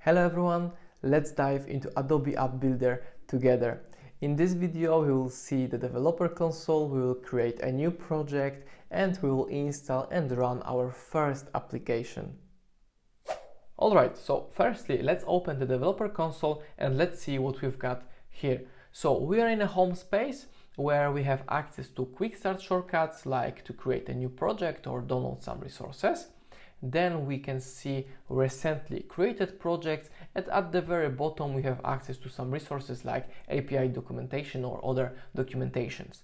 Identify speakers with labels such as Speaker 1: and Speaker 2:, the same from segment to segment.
Speaker 1: Hello everyone, let's dive into Adobe App Builder together. In this video we will see the developer console, we will create a new project and we will install and run our first application. Alright, so firstly let's open the developer console and let's see what we've got here. So we are in a home space where we have access to quick start shortcuts like to create a new project or download some resources. Then we can see recently created projects, and at the very bottom we have access to some resources like API documentation or other documentations.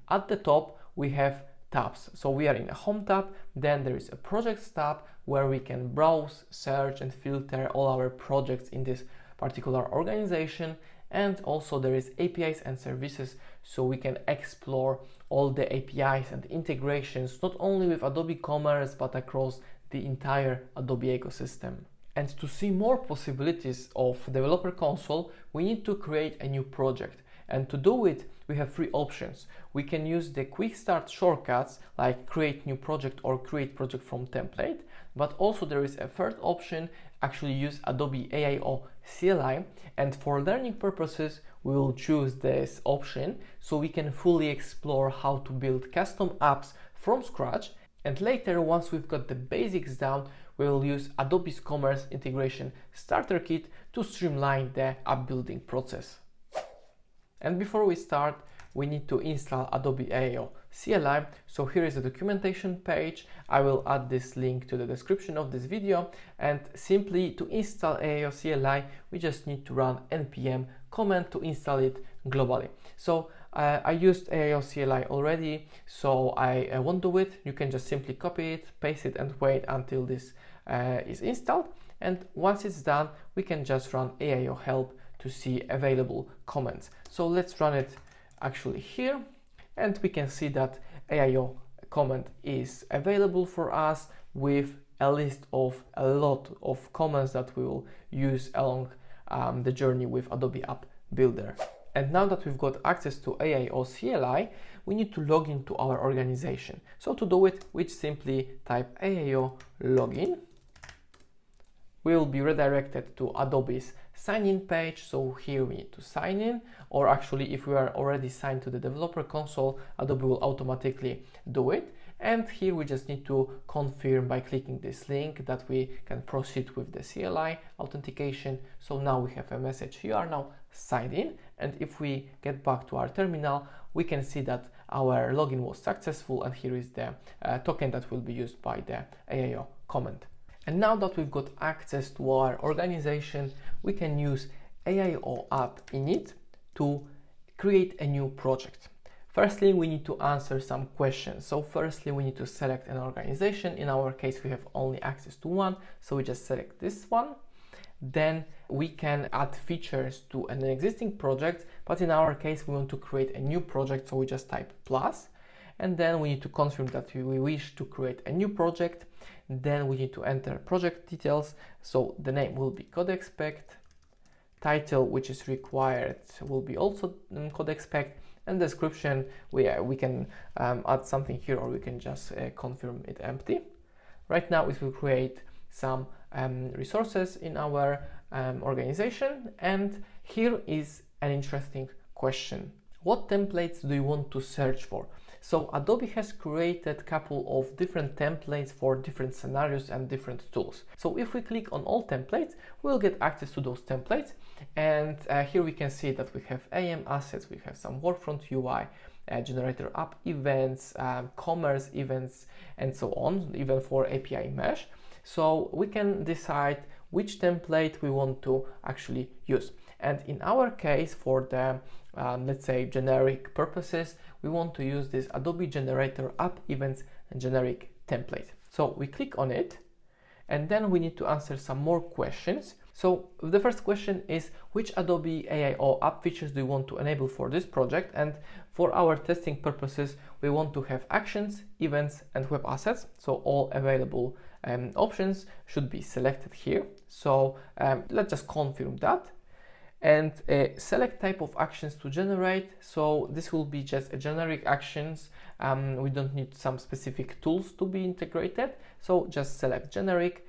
Speaker 1: At the top we have tabs. So we are in a home tab, then there is a projects tab where we can browse, search and filter all our projects in this particular organization. And also there is APIs and services, so we can explore all the APIs and integrations not only with Adobe Commerce but across the entire Adobe ecosystem. And to see more possibilities of Developer Console, we need to create a new project. And to do it, we have three options. We can use the quick start shortcuts like create new project or create project from template, but also there is a third option, actually use Adobe AIO CLI, and for learning purposes we will choose this option so we can fully explore how to build custom apps from scratch. And later, once we've got the basics down, we will use Adobe's Commerce Integration Starter Kit to streamline the app building process. And before we start, we need to install Adobe AIO CLI. So here is the documentation page. I will add this link to the description of this video. And simply to install AIO CLI, we just need to run npm command to install it globally. So I used AIO CLI already, so I won't do it. You can just simply copy it, paste it and wait until this is installed. And once it's done, we can just run AIO help to see available commands. So let's run it actually here, and we can see that AIO command is available for us with a list of a lot of commands that we will use along the journey with Adobe App Builder. And now that we've got access to AIO CLI, we need to log into our organization. So to do it, we simply type AIO login. We will be redirected to Adobe's sign-in page. So here we need to sign in, or actually if we are already signed to the developer console, Adobe will automatically do it. And here we just need to confirm by clicking this link that we can proceed with the CLI authentication. So now we have a message, you are now signed in. And if we get back to our terminal, we can see that our login was successful, and here is the token that will be used by the AIO command. And now that we've got access to our organization, we can use AIO app init to create a new project. Firstly, we need to answer some questions. So firstly, we need to select an organization. In our case, we have only access to one, so we just select this one. Then we can add features to an existing project, but in our case, we want to create a new project, so we just type plus. And then we need to confirm that we wish to create a new project. Then we need to enter project details. So the name will be CodeExpect. Title, which is required, will be also CodeExpect. And description, we can add something here, or we can just confirm it empty. Right now it will create some resources in our organization, and here is an interesting question. What templates do you want to search for? So Adobe has created a couple of different templates for different scenarios and different tools. So if we click on all templates, we'll get access to those templates. And here we can see that we have AM assets, we have some Workfront UI, generator app events, commerce events, and so on, even for API mesh. So we can decide which template we want to actually use. And in our case, for the let's say generic purposes, we want to use this Adobe Generator App Events and generic template. So we click on it, and then we need to answer some more questions. So the first question is, which Adobe AIO app features do you want to enable for this project? And for our testing purposes, we want to have actions, events, and web assets. So all available options should be selected here. So let's just confirm that. And select type of actions to generate. So this will be just a generic actions. We don't need some specific tools to be integrated. So just select generic.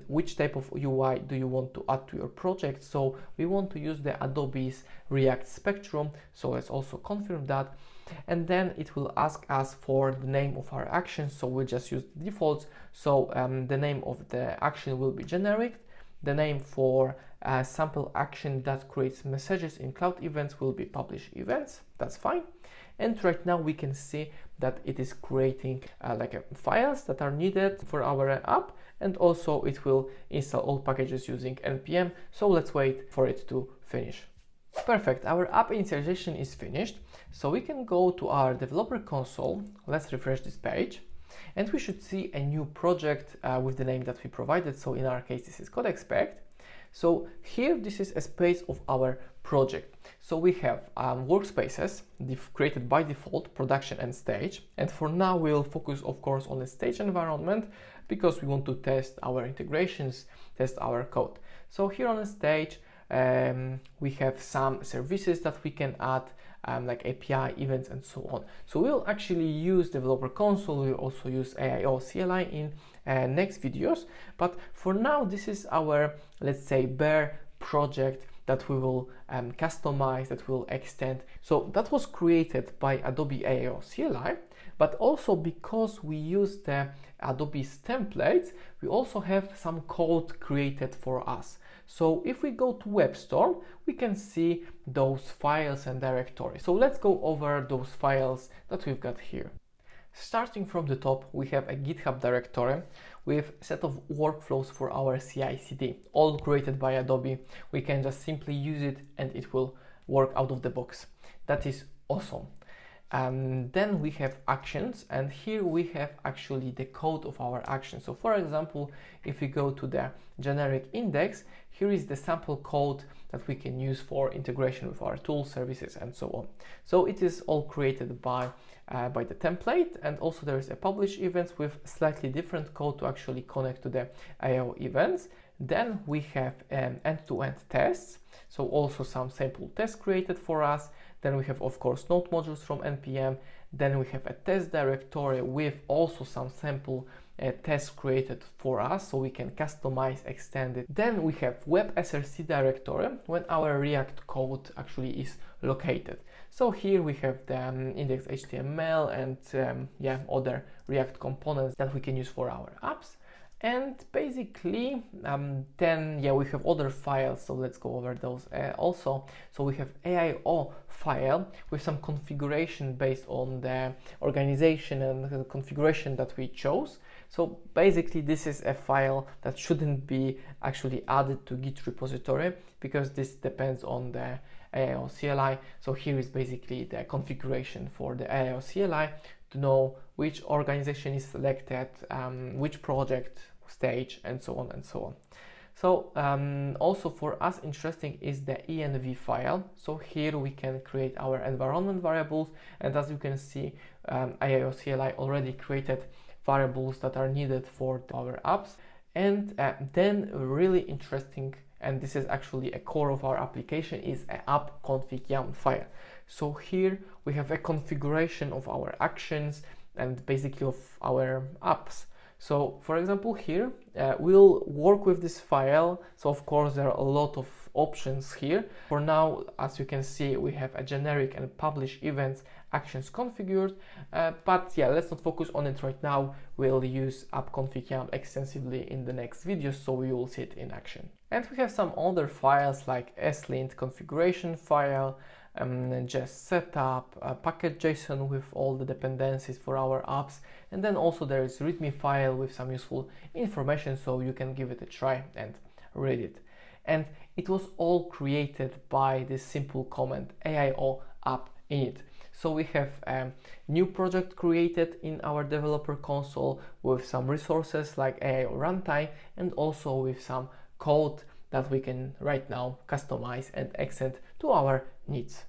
Speaker 1: which type of UI do you want to add to your project. So we want to use the Adobe's React Spectrum, so let's also confirm that. And then it will ask us for the name of our action, so we'll just use the defaults. So the name of the action will be generic. The name for a sample action that creates messages in cloud events will be publish events. That's fine. And right now we can see that it is creating files that are needed for our app, and also it will install all packages using npm. So let's wait for it to finish. Perfect, our app initialization is finished. So we can go to our developer console. Let's refresh this page, and we should see a new project with the name that we provided. So in our case, this is Code Expect. So here, this is a space of our project. So we have workspaces created by default, production and stage. And for now, we'll focus, of course, on the stage environment because we want to test our integrations, test our code. So here on the stage, we have some services that we can add, like API, events, and so on. So we'll actually use Developer Console. We'll also use AIO CLI in next videos. But for now, this is our, let's say, bare project that we will customize, that will extend. So that was created by Adobe AIO CLI, but also because we use the Adobe's templates, we also have some code created for us. So if we go to Web Store, we can see those files and directories. So let's go over those files that we've got here. Starting from the top, we have a GitHub directory with a set of workflows for our CI/CD, all created by Adobe. We can just simply use it and it will work out of the box. That is awesome. Then we have actions, and here we have actually the code of our actions. So for example, if we go to the generic index, here is the sample code that we can use for integration with our tools, services, and so on. So it is all created by the template, and also there is a publish events with slightly different code to actually connect to the AIO events. Then we have end-to-end tests, so also some sample tests created for us. Then we have, of course, node modules from npm. Then we have a test directory with also some sample tests created for us, so we can customize, extend it. Then we have web src directory when our React code actually is located. So here we have the index HTML and other React components that we can use for our apps. And basically, then we have other files, so let's go over those also. So we have AIO file with some configuration based on the organization and the configuration that we chose. So basically, this is a file that shouldn't be actually added to Git repository because this depends on the AIO CLI. So here is basically the configuration for the AIO CLI to know which organization is selected, which project stage, and so on and so on. So also for us interesting is the env file. So here we can create our environment variables, and as you can see, AIO CLI already created variables that are needed for our apps. And then really interesting, and this is actually a core of our application, is an app config yum file. So here we have a configuration of our actions and basically of our apps. So for example, here we'll work with this file. So of course there are a lot of options here. For now, as you can see, we have a generic and publish events actions configured, but let's not focus on it right now. We'll use app config yum extensively in the next video, so we will see it in action. And we have some other files like slint configuration file, just setup, package.json with all the dependencies for our apps, and then also there is README file with some useful information, so you can give it a try and read it. And it was all created by this simple command AIO app init. So we have a new project created in our developer console with some resources like AIO runtime, and also with some code that we can right now customize and extend to our needs.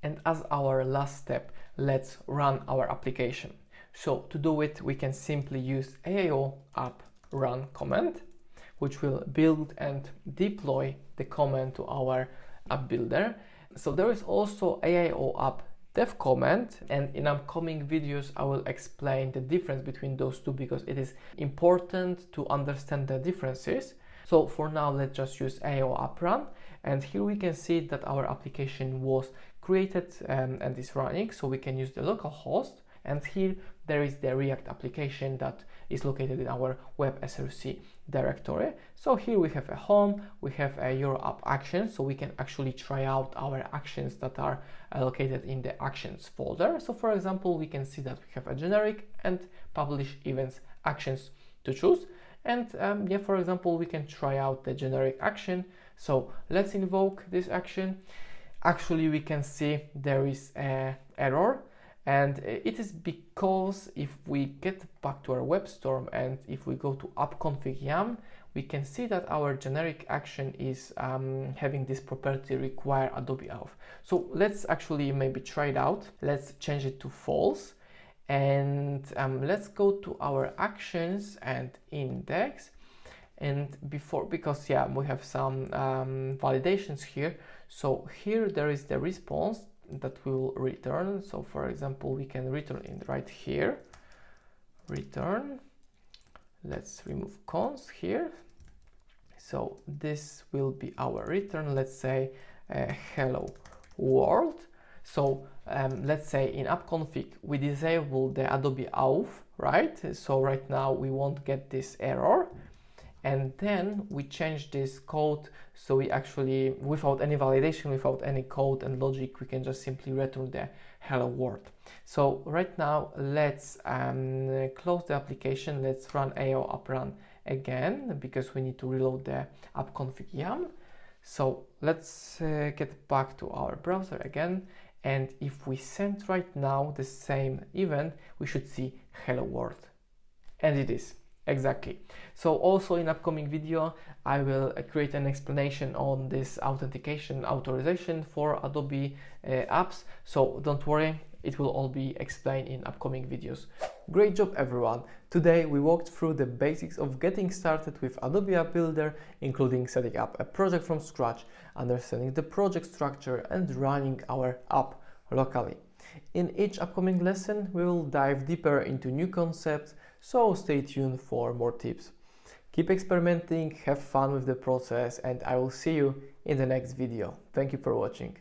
Speaker 1: And as our last step, let's run our application. So to do it, we can simply use AIO app run command, which will build and deploy the command to our app builder. So there is also AIO app dev command, and in upcoming videos I will explain the difference between those two because it is important to understand the differences. So for now, let's just use AIO app run, and here we can see that our application was created and is running, so we can use the local host, and here there is the React application that is located in our web.src directory. So here we have a home, we have a your app actions, so we can actually try out our actions that are located in the actions folder. So for example, we can see that we have a generic and publish events actions to choose. And yeah, for example, we can try out the generic action. So let's invoke this action. Actually, we can see there is an error, and it is because if we get back to our web storm and if we go to app-config-yam, we can see that our generic action is having this property require Adobe auth. So let's actually maybe try it out. Let's change it to false, and let's go to our actions and index. And before, because yeah, we have some validations here. So here there is the response that we will return. So for example, we can return it right here, return. Let's remove cons here. So this will be our return. Let's say hello world. So let's say in app config we disable the Adobe auth, right? So right now we won't get this error. And then we change this code, so we actually, without any validation, without any code and logic, we can just simply return the hello world. So right now, let's close the application. Let's run AIO app run again, because we need to reload the app config-yam. So let's get back to our browser again. And if we send right now the same event, we should see hello world. And it is. Exactly. So also in upcoming video, I will create an explanation on this authentication authorization for Adobe apps. So don't worry, it will all be explained in upcoming videos. Great job everyone. Today we walked through the basics of getting started with Adobe App Builder, including setting up a project from scratch, understanding the project structure, and running our app locally. In each upcoming lesson, we will dive deeper into new concepts, so stay tuned for more tips. Keep experimenting, have fun with the process, and I will see you in the next video. Thank you for watching.